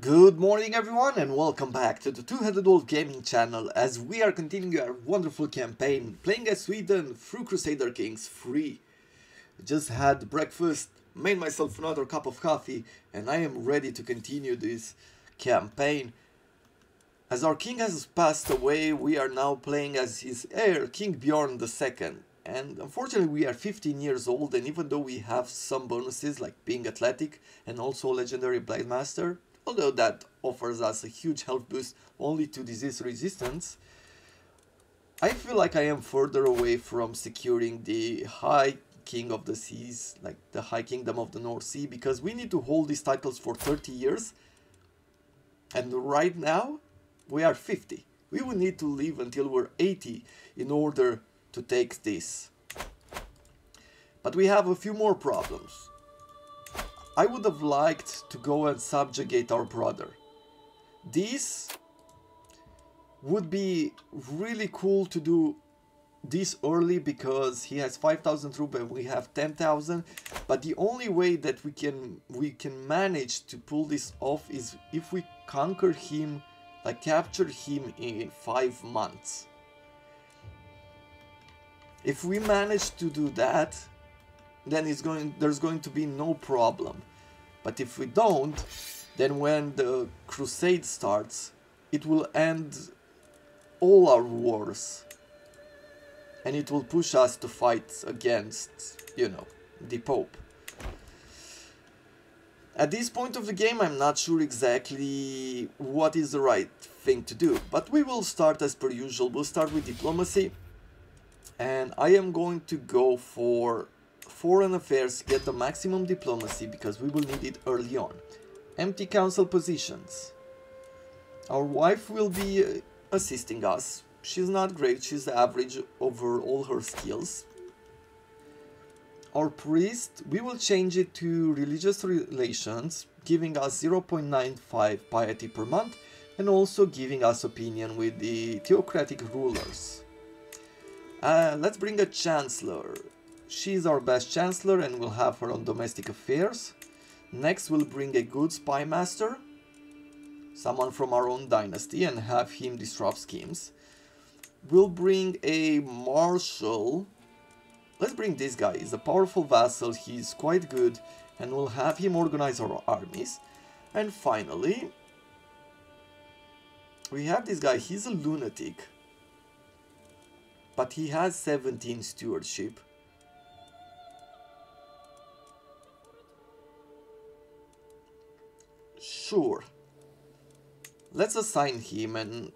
Good morning everyone and welcome back to the Two-Headed Wolf Gaming channel as we are continuing our wonderful campaign playing as Sweden through Crusader Kings 3. Just had breakfast, made myself another cup of coffee and I am ready to continue this campaign. As our king has passed away, we are now playing as his heir, King Bjorn II. And unfortunately we are 15 years old, and even though we have some bonuses like being athletic and also legendary blade master, although that offers us a huge health boost only to disease resistance, I feel like I am further away from securing the High King of the Seas, like the High Kingdom of the North Sea, because we need to hold these titles for 30 years. And right now, we are 50. We will need to live until we're 80 in order to take this. But we have a few more problems. I would have liked to go and subjugate our brother. This would be really cool to do this early because he has 5,000 troops and we have 10,000. But the only way that we can manage to pull this off is if we conquer him, like capture him in 5 months. If we manage to do that, then there's going to be no problem. But if we don't, then when the crusade starts, it will end all our wars. And it will push us to fight against, you know, the Pope. At this point of the game, I'm not sure exactly what is the right thing to do. But we will start as per usual. We'll start with diplomacy. And I am going to go for foreign affairs, get the maximum diplomacy because we will need it early on. Empty council positions. Our wife will be assisting us. She's not great, she's average over all her skills. Our priest, we will change it to religious relations, giving us 0.95 piety per month and also giving us opinion with the theocratic rulers. Let's bring a chancellor. She's our best chancellor and we'll have her on domestic affairs. Next we'll bring a good spy master, someone from our own dynasty, and have him disrupt schemes. We'll bring a marshal. Let's bring this guy. He's a powerful vassal, he's quite good, and we'll have him organize our armies. And finally, we have this guy. He's a lunatic, but he has 17 stewardship. Sure. Let's assign him, and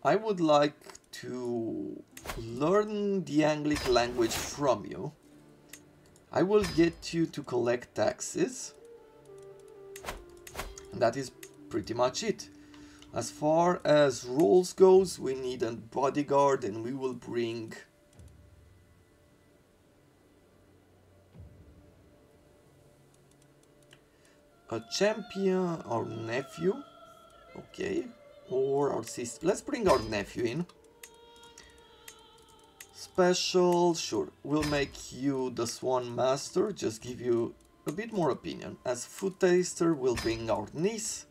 I would like to learn the Anglic language from you. I will get you to collect taxes. And that is pretty much it. As far as roles goes, we need a bodyguard and we will bring a champion, our nephew, okay, or our sister. Let's bring our nephew in. Special, sure, we'll make you the Swan Master, just give you a bit more opinion. As food taster, we'll bring our niece.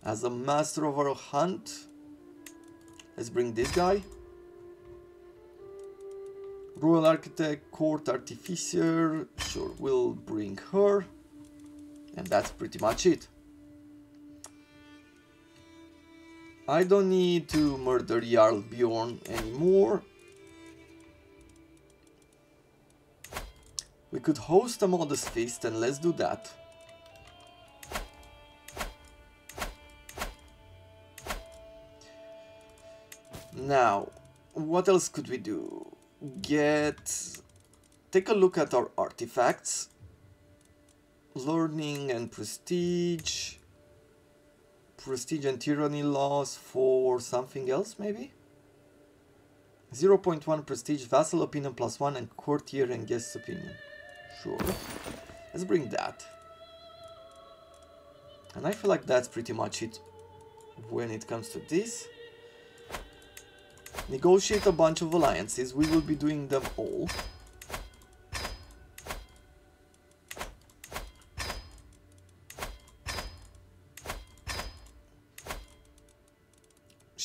As a master of our hunt, let's bring this guy. Royal Architect, Court Artificer, sure, we'll bring her. And that's pretty much it. I don't need to murder Jarl Bjorn anymore. We could host a modest feast and let's do that. Now, what else could we do? Take a look at our artifacts. Learning and prestige. Prestige and tyranny laws for something else, maybe? 0.1 prestige, vassal opinion +1, and courtier and guest opinion. Sure. Let's bring that. And I feel like that's pretty much it when it comes to this. Negotiate a bunch of alliances. We will be doing them all.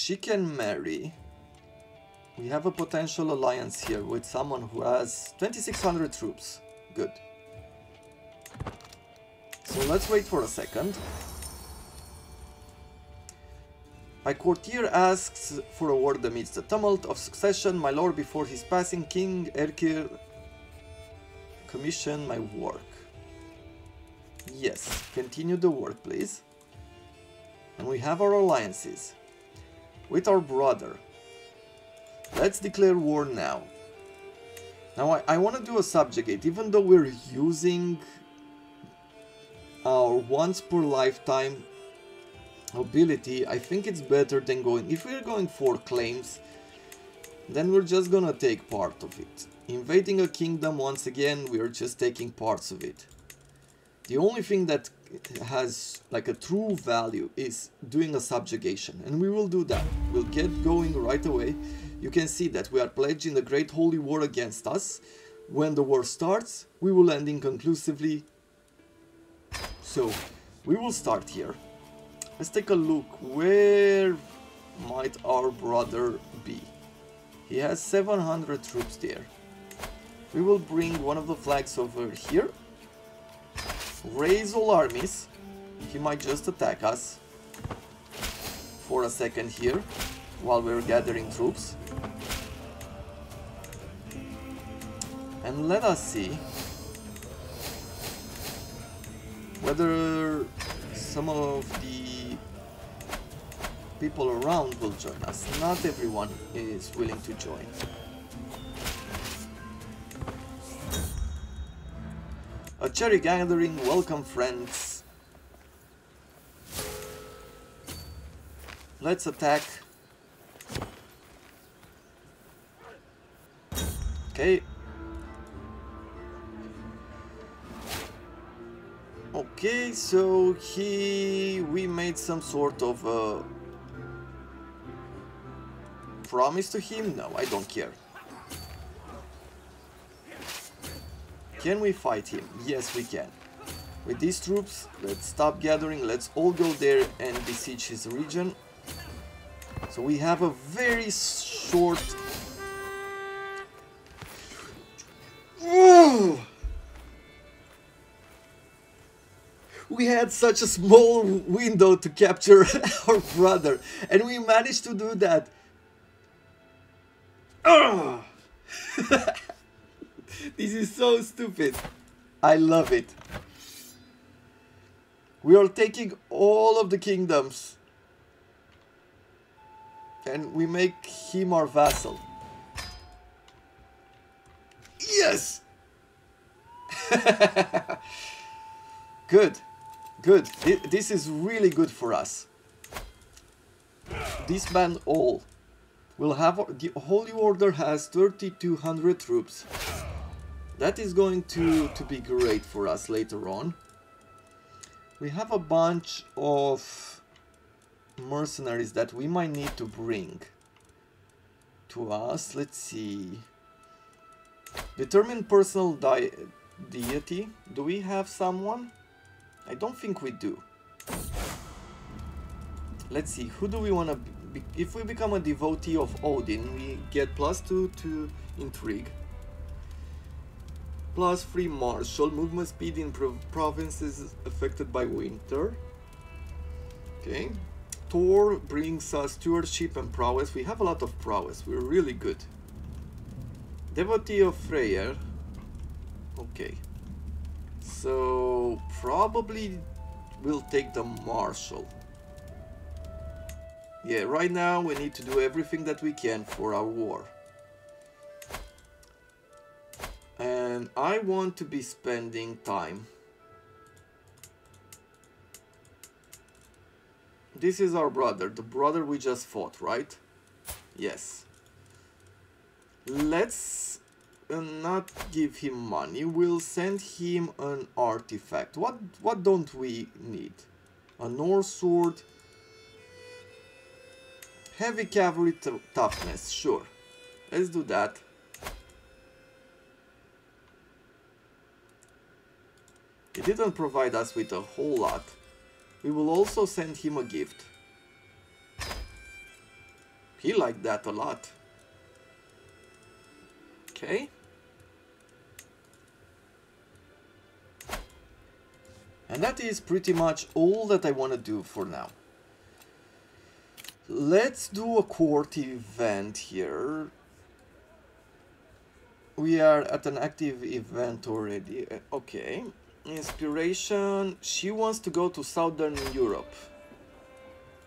she can marry. We have a potential alliance here with someone who has 2600 troops. Good. So let's wait for a second. My courtier asks for a word amidst the tumult of succession. My lord, before his passing, King Erkir commissioned my work. Yes, continue the work, please. And we have our alliances with our brother. Let's declare war now. Now I want to do a subjugate, even though we're using our once per lifetime ability. I think it's better than going, if we're going for claims, then we're just gonna take part of it. Invading a kingdom, once again, we're just taking parts of it. The only thing that has like a true value is doing a subjugation, and we will do that. We'll get going right away. You can see that we are pledging the Great Holy War against us. When the war starts, we will end inconclusively. So, we will start here. Let's take a look. Where might our brother be? He has 700 troops there. We will bring one of the flags over here. Raise all armies. He might just attack us for a second here while we're gathering troops. And let us see whether some of the people around will join us. Not everyone is willing to join. A cherry gathering, welcome friends. Let's attack. Okay. Okay, so we made some sort of a promise to him? No, I don't care. Can we fight him? Yes, we can. With these troops, let's stop gathering, let's all go there and besiege his region. So we have a very short... Ooh! We had such a small window to capture our brother, and we managed to do that. This is so stupid. I love it. We are taking all of the kingdoms, and we make him our vassal. Yes! Good. Good. This is really good for us. Disband all. We'll have... The Holy Order has 3,200 troops. That is going to be great for us later on. We have a bunch of mercenaries that we might need to bring to us. Let's see. Determine personal deity. Do we have someone? I don't think we do. Let's see, who do we want to be? If we become a devotee of Odin, we get +2 to intrigue, +3 martial, movement speed in provinces affected by winter. Okay. Thor brings us stewardship and prowess. We have a lot of prowess, we're really good. Devotee of Freyr. Okay. So probably we'll take the martial. Yeah, right now we need to do everything that we can for our war. And I want to be spending time. This is our brother, the brother we just fought, right? Yes. Let's not give him money. We'll send him an artifact. What don't we need? A Norse sword. Heavy cavalry toughness, sure. Let's do that. He didn't provide us with a whole lot. We will also send him a gift. He liked that a lot. Okay. And that is pretty much all that I want to do for now. Let's do a court event here. We are at an active event already. Okay. Inspiration. She wants to go to Southern Europe.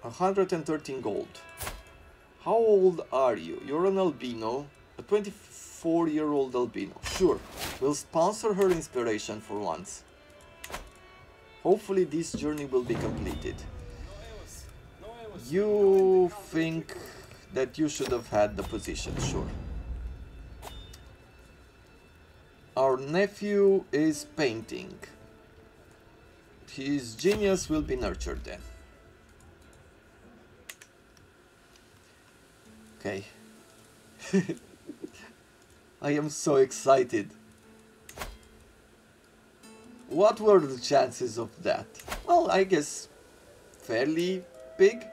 113 gold. How old are you? You're an albino. A 24-year-old albino. Sure. We'll sponsor her inspiration for once. Hopefully this journey will be completed. You think that you should have had the position, sure. Our nephew is painting. His genius will be nurtured then. Okay. I am so excited. What were the chances of that? Well, I guess fairly big.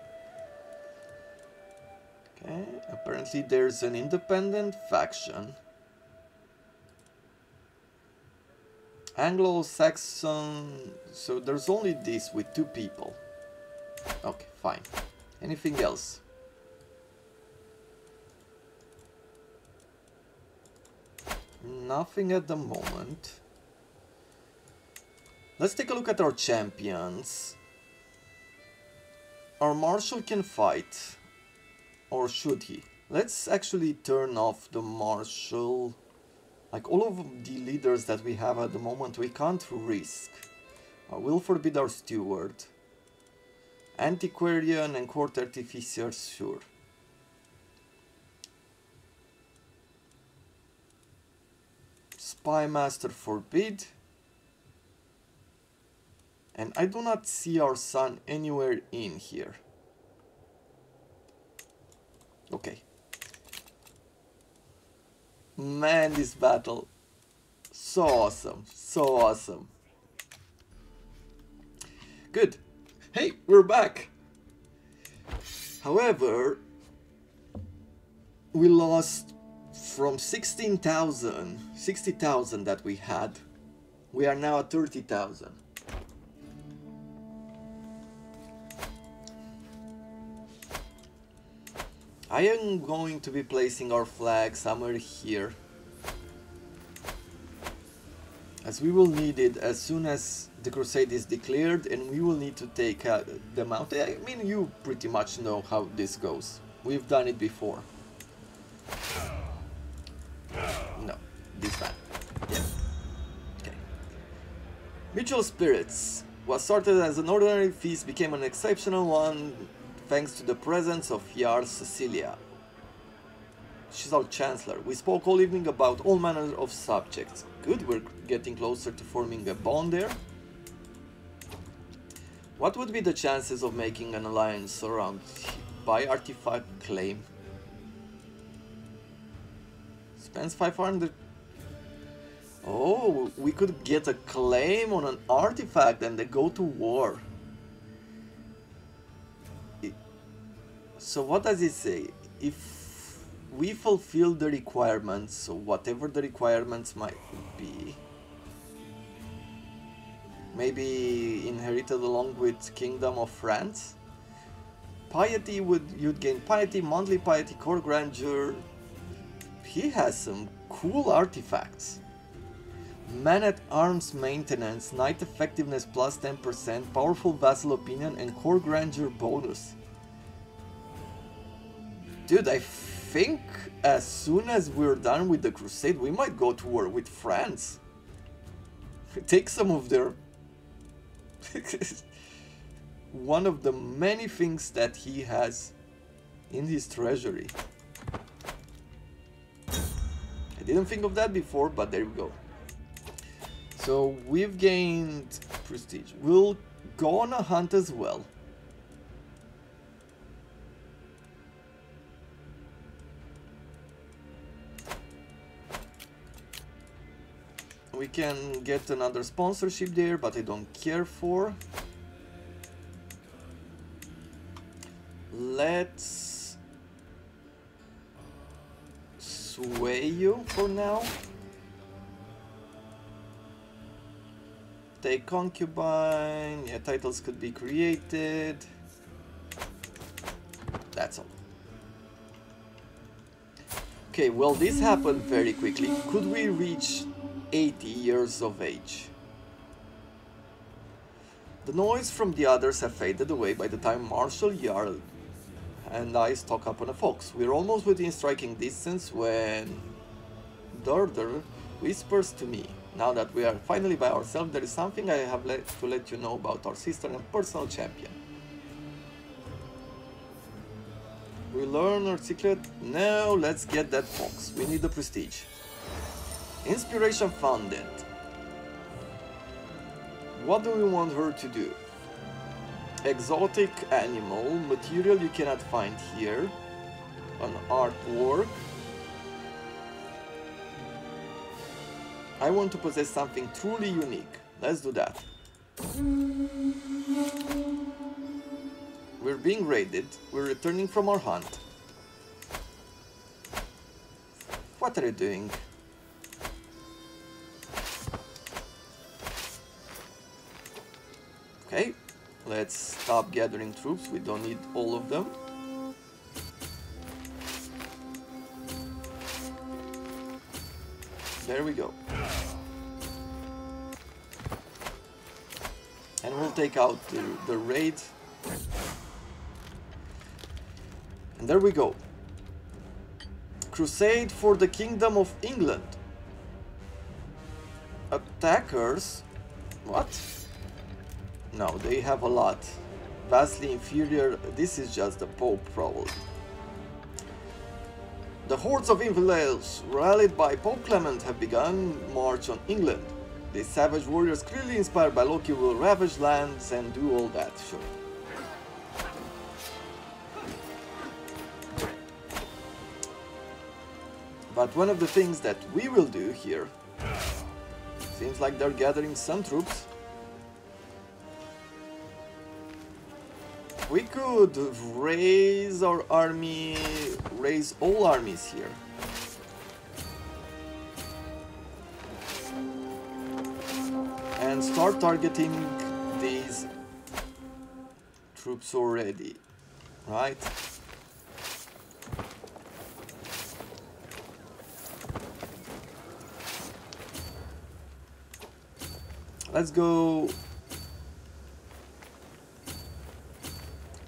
Okay, apparently there's an independent faction. Anglo-Saxon, so there's only this with 2 people. Okay, fine. Anything else? Nothing at the moment. Let's take a look at our champions. Our marshal can fight. Or should he? Let's actually turn off the marshal. Like all of the leaders that we have at the moment, we can't risk. We'll forbid our steward. Antiquarian and court artificer, sure. Spy master forbid. And I do not see our son anywhere in here. Okay. Man, this battle. So awesome. So awesome. Good. Hey, we're back. However, we lost from 60,000 that we had. We are now at 30,000. I am going to be placing our flag somewhere here, as we will need it as soon as the crusade is declared, and we will need to take them out. I mean, you pretty much know how this goes. We've done it before. No, this time. Yeah. Okay. Mutual Spirits was started as an ordinary feast, became an exceptional one thanks to the presence of Yar Cecilia. She's our chancellor. We spoke all evening about all manner of subjects. Good, we're getting closer to forming a bond there. What would be the chances of making an alliance around by artifact claim? Spends 500. Oh, we could get a claim on an artifact and then go to war. So what does it say? If we fulfill the requirements, so whatever the requirements might be, maybe inherited along with Kingdom of France. Piety you'd gain piety, monthly piety, core grandeur. He has some cool artifacts. Man-at-Arms maintenance, knight effectiveness plus 10%, powerful vassal opinion, and core grandeur bonus. Dude, I think as soon as we're done with the crusade, we might go to war with France. Take some of their... one of the many things that he has in his treasury. I didn't think of that before, but there we go. So we've gained prestige. We'll go on a hunt as well. We can get another sponsorship there, but I don't care for. Let's sway you for now. Take concubine. Yeah, titles could be created. That's all. Okay, well, this happened very quickly. Could we reach 80 years of age? The noise from the others have faded away by the time Marshal Jarl and I stock up on a fox. We're almost within striking distance when Durder whispers to me, now that we are finally by ourselves, there is something I have to let you know about our sister and personal champion. We learn her secret? No, let's get that fox. We need the prestige. Inspiration found it. What do we want her to do? Exotic animal, material you cannot find here. An artwork. I want to possess something truly unique. Let's do that. We're being raided. We're returning from our hunt. What are you doing? Okay, let's stop gathering troops. We don't need all of them. There we go. And we'll take out the raid. And there we go. Crusade for the Kingdom of England. Attackers? What? No, they have a lot. Vastly inferior. This is just the Pope, probably. The hordes of infidels, rallied by Pope Clement, have begun march on England. These savage warriors, clearly inspired by Loki, will ravage lands and do all that, sure. But one of the things that we will do here, seems like they're gathering some troops. We could raise our army, raise all armies here. And start targeting these troops already, right? Let's go.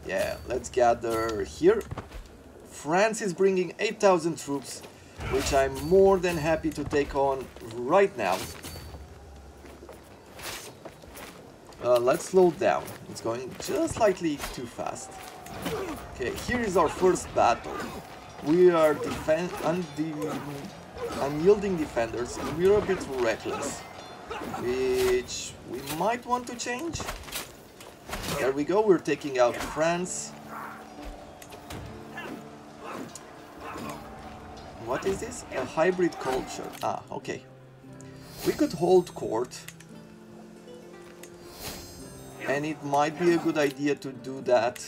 Yeah, let's gather here. France is bringing 8,000 troops, which I'm more than happy to take on right now. Let's slow down. It's going just slightly too fast. Okay, here is our first battle. We are unyielding defenders, and we're a bit reckless, which we might want to change. There we go, we're taking out France. What is this? A hybrid culture. Ah, okay. We could hold court. And it might be a good idea to do that.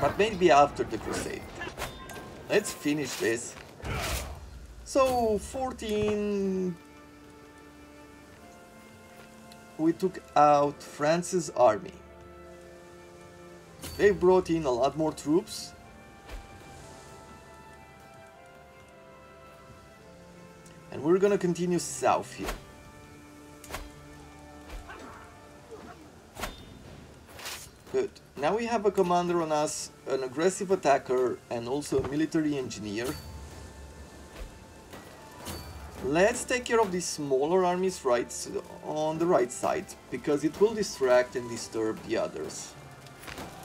But maybe after the Crusade. Let's finish this. So, 14... We took out France's army. They brought in a lot more troops. And we're gonna continue south here. Good. Now we have a commander on us, an aggressive attacker, and also a military engineer. Let's take care of these smaller armies right on the right side, because it will distract and disturb the others.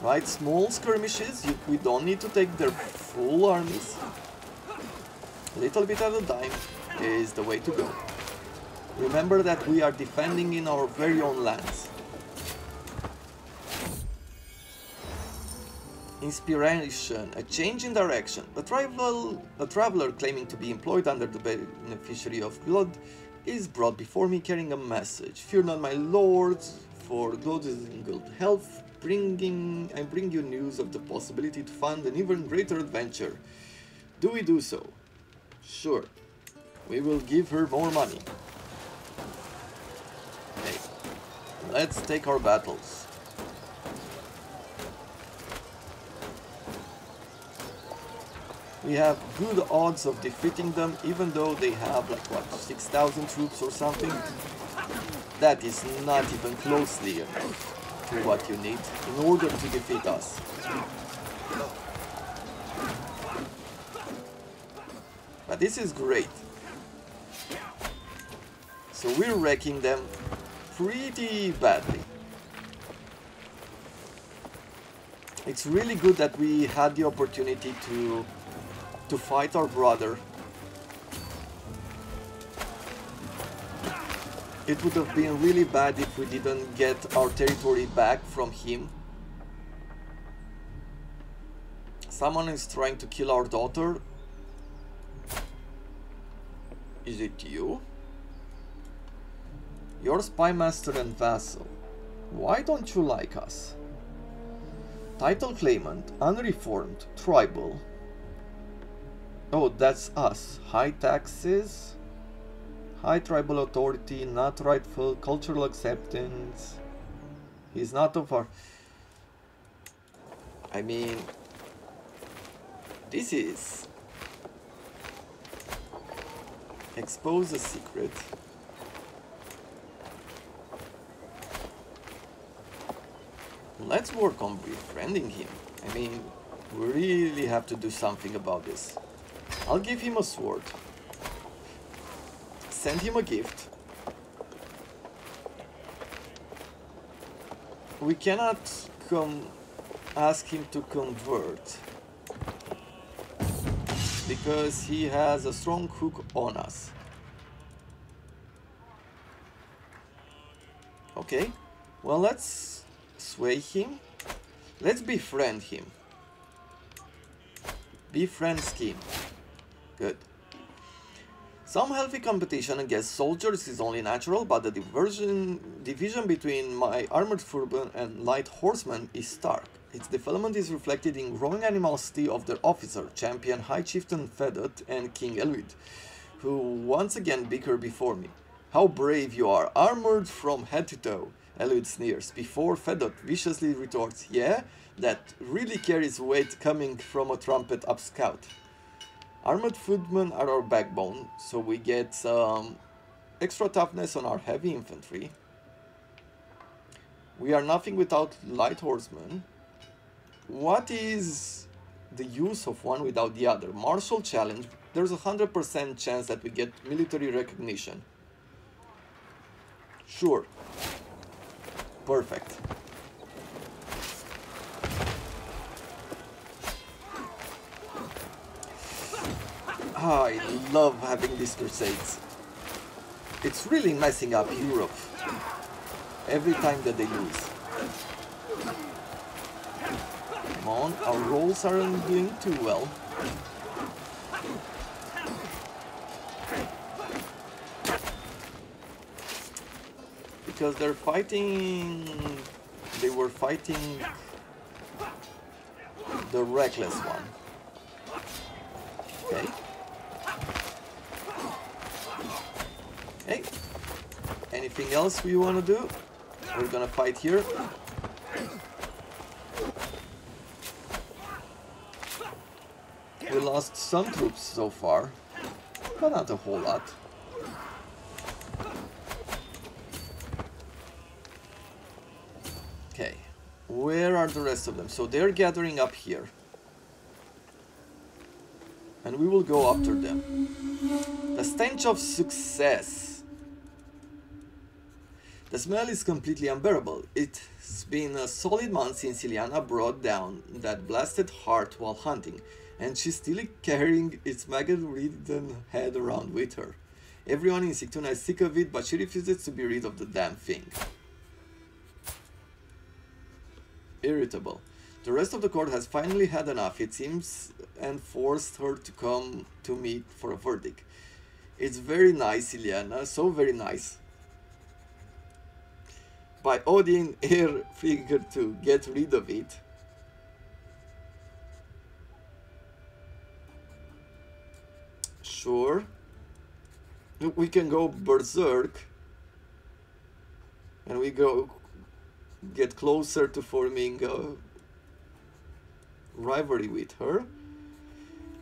Right, small skirmishes, we don't need to take their full armies. A little bit at a time is the way to go. Remember that we are defending in our very own lands. Inspiration, a change in direction. A traveler claiming to be employed under the beneficiary of Glod is brought before me carrying a message. Fear not, my lords, for Glod is in good health. I bring you news of the possibility to fund an even greater adventure. Do we do so? Sure. We will give her more money. Okay. Let's take our battles. We have good odds of defeating them, even though they have like what, 6,000 troops or something. That is not even closely enough to what you need in order to defeat us. But this is great. So we're wrecking them pretty badly. It's really good that we had the opportunity to fight our brother. It would have been really bad if we didn't get our territory back from him. Someone is trying to kill our daughter. Is it you? You're spy master and vassal. Why don't you like us? Title claimant, unreformed, tribal. Oh, that's us. High taxes, high tribal authority, not rightful, cultural acceptance. He's not of our... I mean, this is... Expose a secret. Let's work on befriending him. I mean, we really have to do something about this. I'll give him a sword. Send him a gift. We cannot ask him to convert because he has a strong hook on us. Okay, well, let's sway him. Let's befriend him. Befriend scheme. Good. Some healthy competition against soldiers is only natural, but the division between my armored footmen and light horsemen is stark. Its development is reflected in growing animosity of their officer, champion High Chieftain Fedot and King Elwyd, who once again bicker before me. How brave you are, armored from head to toe, Elwyd sneers, before Fedot viciously retorts, yeah, that really carries weight coming from a trumpet up scout. Armored footmen are our backbone, so we get some extra toughness on our heavy infantry. We are nothing without light horsemen. What is the use of one without the other? Martial challenge, there's a 100% chance that we get military recognition. Sure. Perfect. I love having these crusades. It's really messing up Europe every time that they lose. Come on, our rolls aren't doing too well. Because they're fighting... They were fighting the reckless one. Okay. Okay. Anything else we want to do? We're gonna fight here. We lost some troops so far, but not a whole lot. Okay, where are the rest of them? So they're gathering up here. And we will go after them. The stench of success. The smell is completely unbearable. It's been a solid month since Ilyana brought down that blasted heart while hunting, and she's still carrying its maggot-ridden head around with her. Everyone in Sigtuna is sick of it, but she refuses to be rid of the damn thing. Irritable. The rest of the court has finally had enough, it seems, and forced her to come to me for a verdict. It's very nice, Ilyana, so very nice. By Odin, air figure to get rid of it. Sure. We can go berserk. And we get closer to forming a rivalry with her.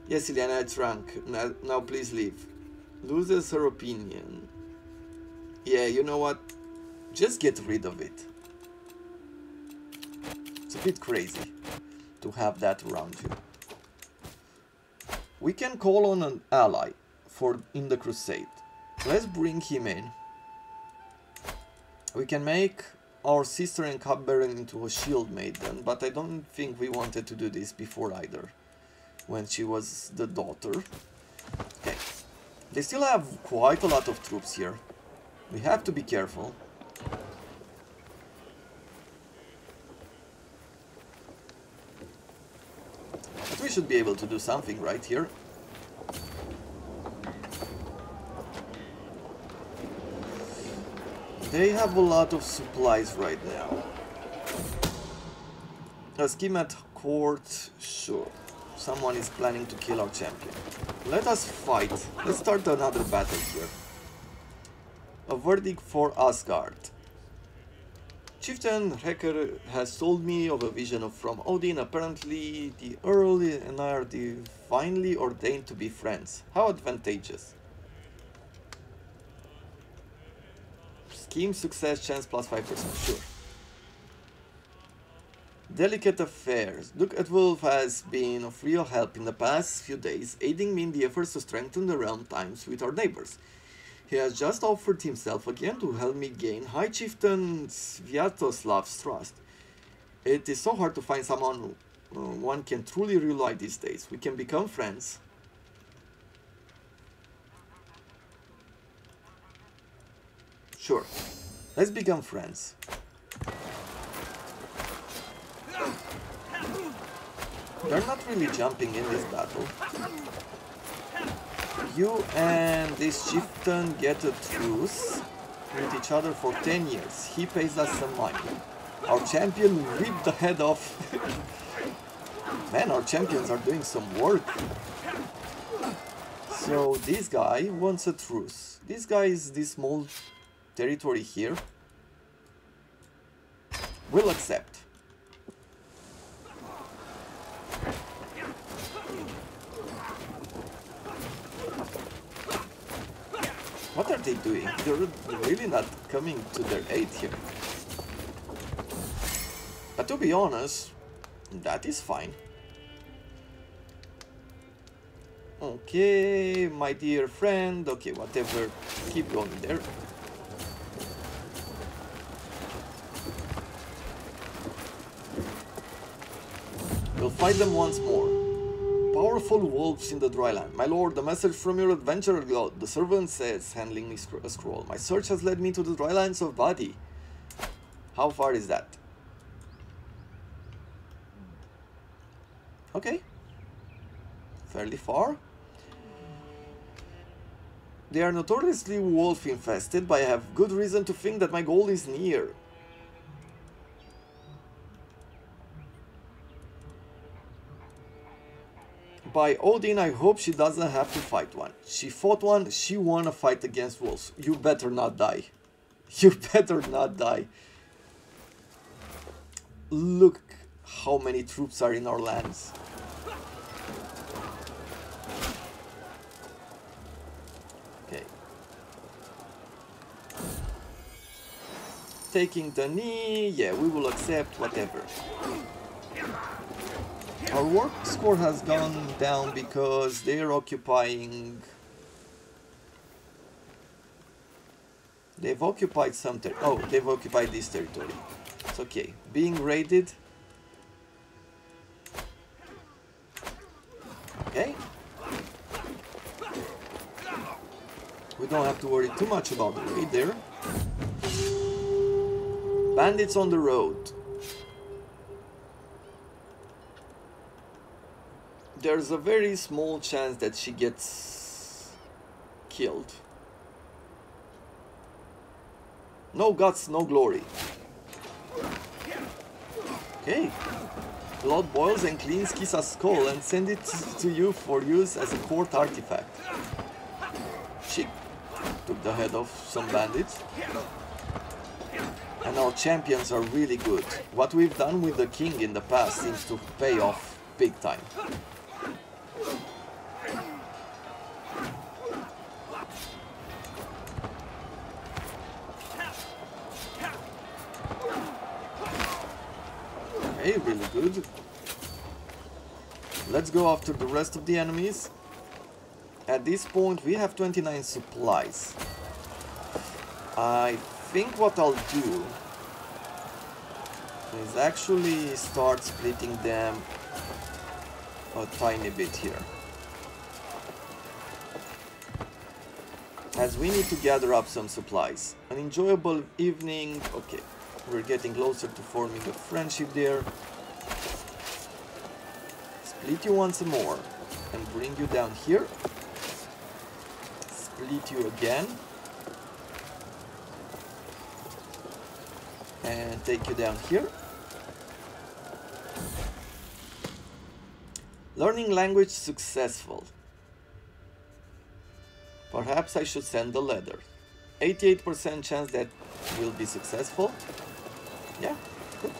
Yes, Ileana, it's rank. Now please leave. Loses her opinion. Yeah, you know what? Just get rid of it. It's a bit crazy to have that around you. We can call on an ally in the crusade. Let's bring him in. We can make our sister and cupbearer into a shield maiden, but I don't think we wanted to do this before either, when she was the daughter. Okay, they still have quite a lot of troops here. We have to be careful. But we should be able to do something right here. They have a lot of supplies right now. A scheme at court, sure. Someone is planning to kill our champion. Let us fight. Let's start another battle here. A verdict for Asgard. Chieftain Hrekkr has told me of a vision from Odin. Apparently, the Earl and I are divinely ordained to be friends. How advantageous. Scheme success chance plus 5%, sure. Delicate affairs. Duke Edwulf has been of real help in the past few days, aiding me in the efforts to strengthen the realm ties with our neighbors. He has just offered himself again to help me gain High Chieftain Sviatoslav's trust. It is so hard to find someone one can truly rely these days. We can become friends. Sure, let's become friends. They're not really jumping in this battle. You and this chieftain get a truce with each other for 10 years. He pays us some money. Our champion ripped the head off. Man, our champions are doing some work. So this guy wants a truce. This guy is this small territory here. We'll accept. What are they doing? They're really not coming to their aid here. But to be honest, that is fine. Okay, my dear friend. Okay, whatever. Keep going there. We'll fight them once more. Powerful wolves in the dryland. My lord, the message from your adventurer god. The servant says, handling me a scroll. My search has led me to the drylands of Badi. How far is that? Okay. Fairly far. They are notoriously wolf infested, but I have good reason to think that my goal is near. By Odin, I hope she doesn't have to fight one. She fought one, she won a fight against wolves. You better not die. You better not die. Look how many troops are in our lands. Okay. Taking the knee, yeah, we will accept whatever. Our work score has gone down because they're occupying... They've occupied some oh, they've occupied this territory. It's okay. Being raided. Okay. We don't have to worry too much about the raid there. Bandits on the road. There's a very small chance that she gets killed. No guts, no glory. Okay. Blood boils and cleans Kisa's skull and send it to you for use as a court artifact. She took the head of some bandits. And our champions are really good. What we've done with the king in the past seems to pay off big time. Okay, really good. Let's go after the rest of the enemies. At this point we have 29 supplies. I think what I'll do is actually start splitting them a tiny bit here, as we need to gather up some supplies. An enjoyable evening. Okay, we're getting closer to forming a friendship there. Split you once more and bring you down here. Split you again and take you down here. Learning language successful. Perhaps I should send a letter. 88% chance that will be successful. Yeah, good.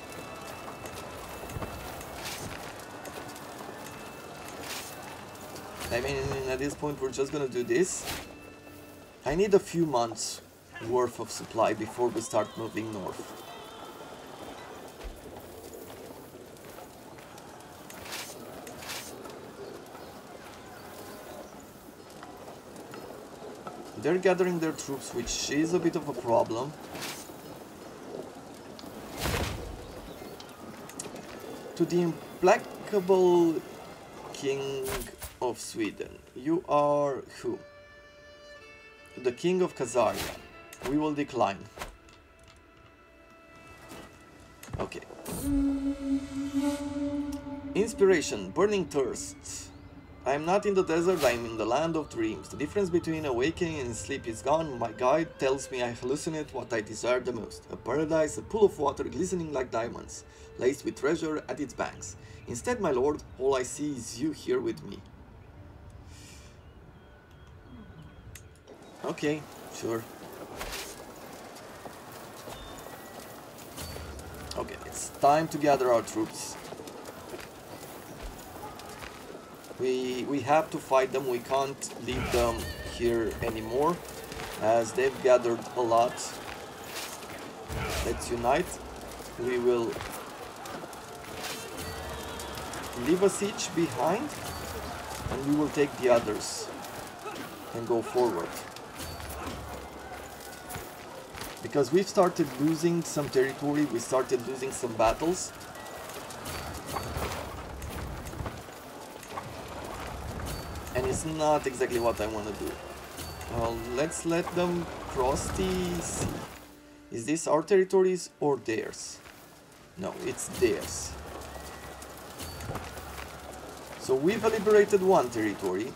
I mean, at this point we're just gonna do this. I need a few months worth of supply before we start moving north. They're gathering their troops, which is a bit of a problem. To the implacable King of Sweden. You are who? The King of Khazaria. We will decline. Okay. Inspiration, burning thirst. I am not in the desert, I am in the land of dreams. The difference between awakening and sleep is gone. My guide tells me I hallucinate what I desire the most. A paradise, a pool of water glistening like diamonds, laced with treasure at its banks. Instead, my lord, all I see is you here with me. Okay, sure. Okay, it's time to gather our troops. We have to fight them. We can't leave them here anymore, as they've gathered a lot. Let's unite. We will leave a siege behind, and we will take the others and go forward. Because we've started losing some territory, we started losing some battles. And it's not exactly what I want to do. Well, let's let them cross the sea. Is this our territories or theirs? No, it's theirs. So we've liberated one territory.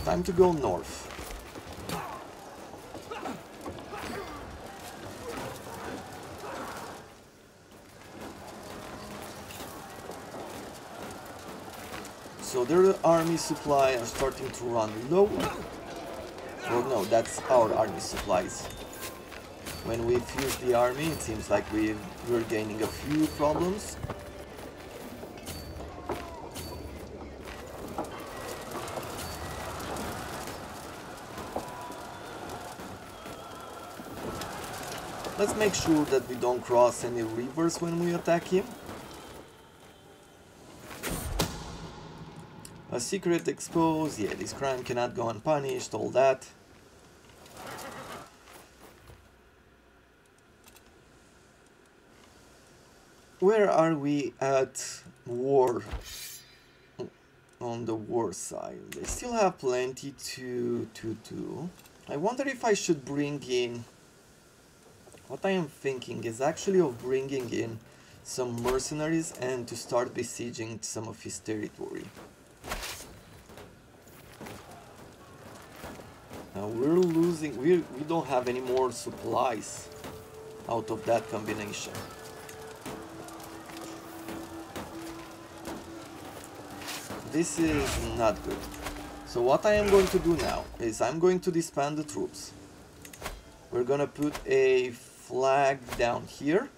Time to go north. So their army supply are starting to run low. Or no, that's our army supplies. When we fuse the army, it seems like we're gaining a few problems. Let's make sure that we don't cross any rivers when we attack him. A secret exposed, yeah, this crime cannot go unpunished, all that. Where are we at war? On the war side. They still have plenty to do. I wonder if I should bring in... What I am thinking is actually of bringing in some mercenaries and to start besieging some of his territory. Now we're losing, we don't have any more supplies out of that combination. this is not good. So what I am going to do now is I'm going to disband the troops. We're gonna put a flag down here.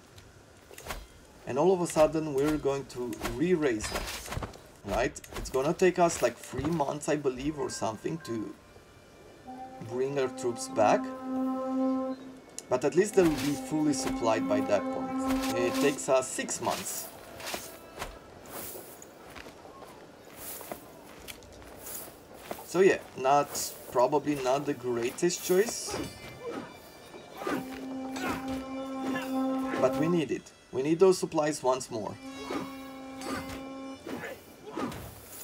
And all of a sudden we're going to re-raise them. Right? It's gonna take us like 3 months, I believe, or something to bring our troops back. But at least they'll be fully supplied by that point. It takes us 6 months. So yeah, probably not the greatest choice. But we need it. We need those supplies once more.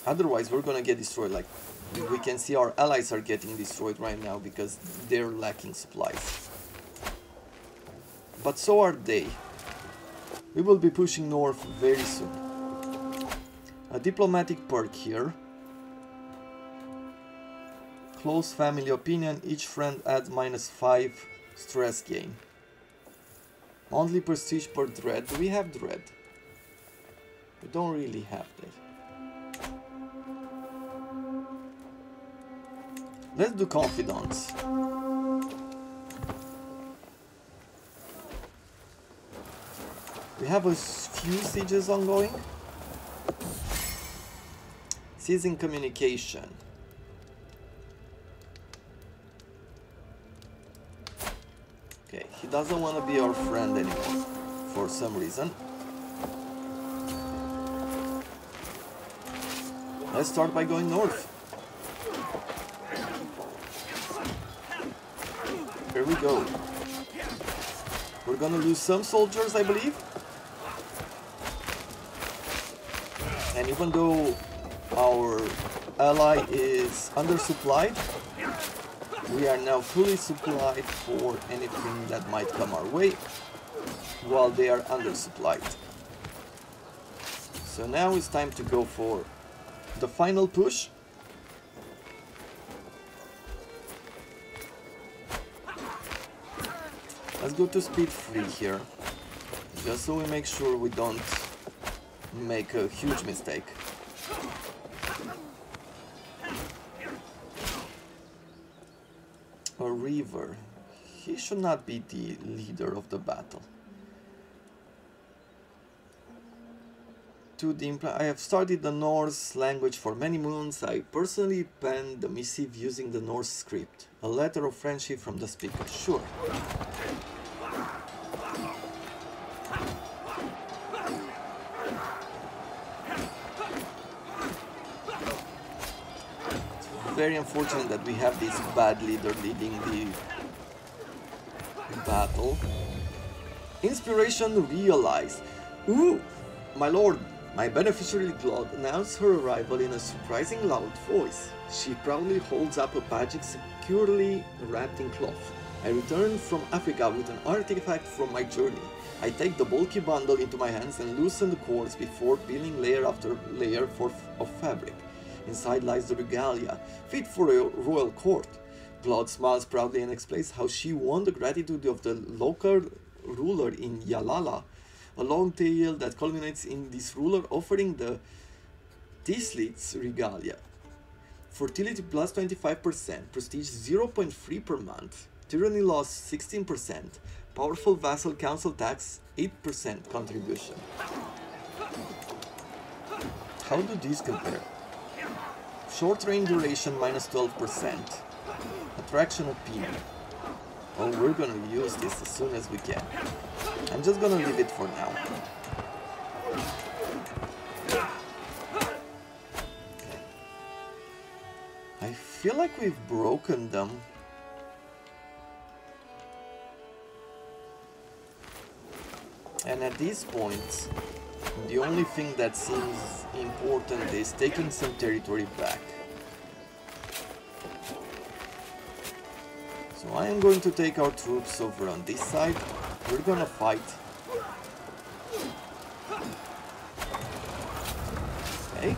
Otherwise we're gonna get destroyed. Like we can see our allies are getting destroyed right now because they're lacking supplies. But so are they. We will be pushing north very soon. A diplomatic perk here. Close family opinion. Each friend adds -5 stress gain. Monthly prestige per dread. Do we have dread? We don't really have that. Let's do confidence. We have a few sieges ongoing. Seizing communication. Okay, he doesn't want to be our friend anymore for some reason. Let's start by going north. Here we go. We're gonna lose some soldiers, I believe. And even though our ally is undersupplied, we are now fully supplied for anything that might come our way, while they are undersupplied. So now it's time to go for the final push. Let's go to speed 3 here, just so we make sure we don't make a huge mistake. A Reaver. He should not be the leader of the battle. I have studied the Norse language for many moons. I personally penned the missive using the Norse script. A letter of friendship from the speaker. Sure. It's very unfortunate that we have this bad leader leading the battle. Inspiration realized. Ooh, my lord. My beneficiary Glod announced her arrival in a surprising loud voice. She proudly holds up a badge securely wrapped in cloth. I returned from Africa with an artifact from my journey. I take the bulky bundle into my hands and loosen the cords before peeling layer after layer of fabric. Inside lies the regalia, fit for a royal court. Glod smiles proudly and explains how she won the gratitude of the local ruler in Yalala. A long tale that culminates in this ruler offering the Tislit's regalia. Fertility plus 25%, prestige 0.3 per month, tyranny loss 16%, powerful vassal council tax 8% contribution. How do these compare? Short range duration minus 12%, attraction opinion. Oh, we're gonna use this as soon as we can. I'm just gonna leave it for now. Okay. I feel like we've broken them. And at these points, the only thing that seems important is taking some territory back. So I am going to take our troops over on this side. We're gonna fight. Okay,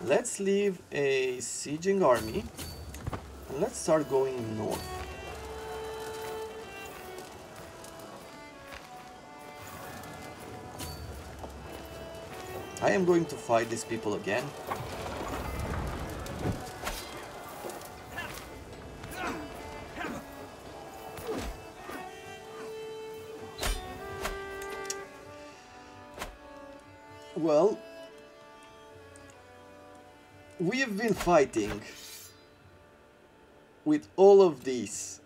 let's leave a sieging army and let's start going north. I am going to fight these people again. Well, we have been fighting with all of these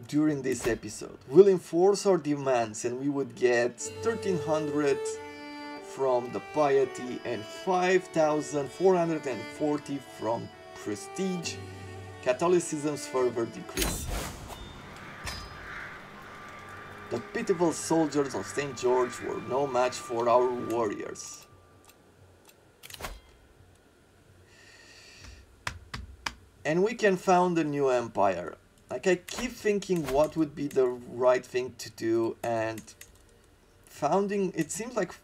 during this episode. We'll enforce our demands and we would get 1300 from the piety and 5440 from prestige. Catholicism's fervor decrease. The pitiful soldiers of St. George were no match for our warriors. And we can found a new empire. Like, I keep thinking what would be the right thing to do, and it seems like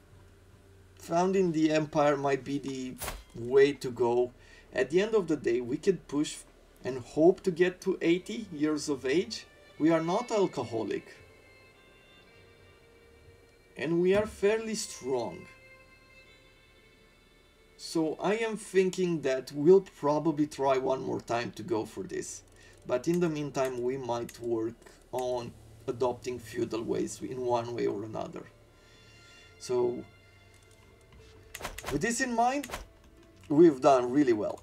founding the empire might be the way to go. At the end of the day, we could push and hope to get to 80 years of age. We are not alcoholic. And we are fairly strong. So I am thinking that we'll probably try one more time to go for this. But in the meantime, we might work on adopting feudal ways in one way or another. So, with this in mind, we've done really well.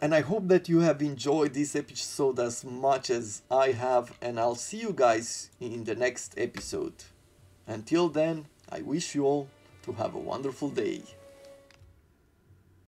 And I hope that you have enjoyed this episode as much as I have, and I'll see you guys in the next episode. Until then, I wish you all to have a wonderful day.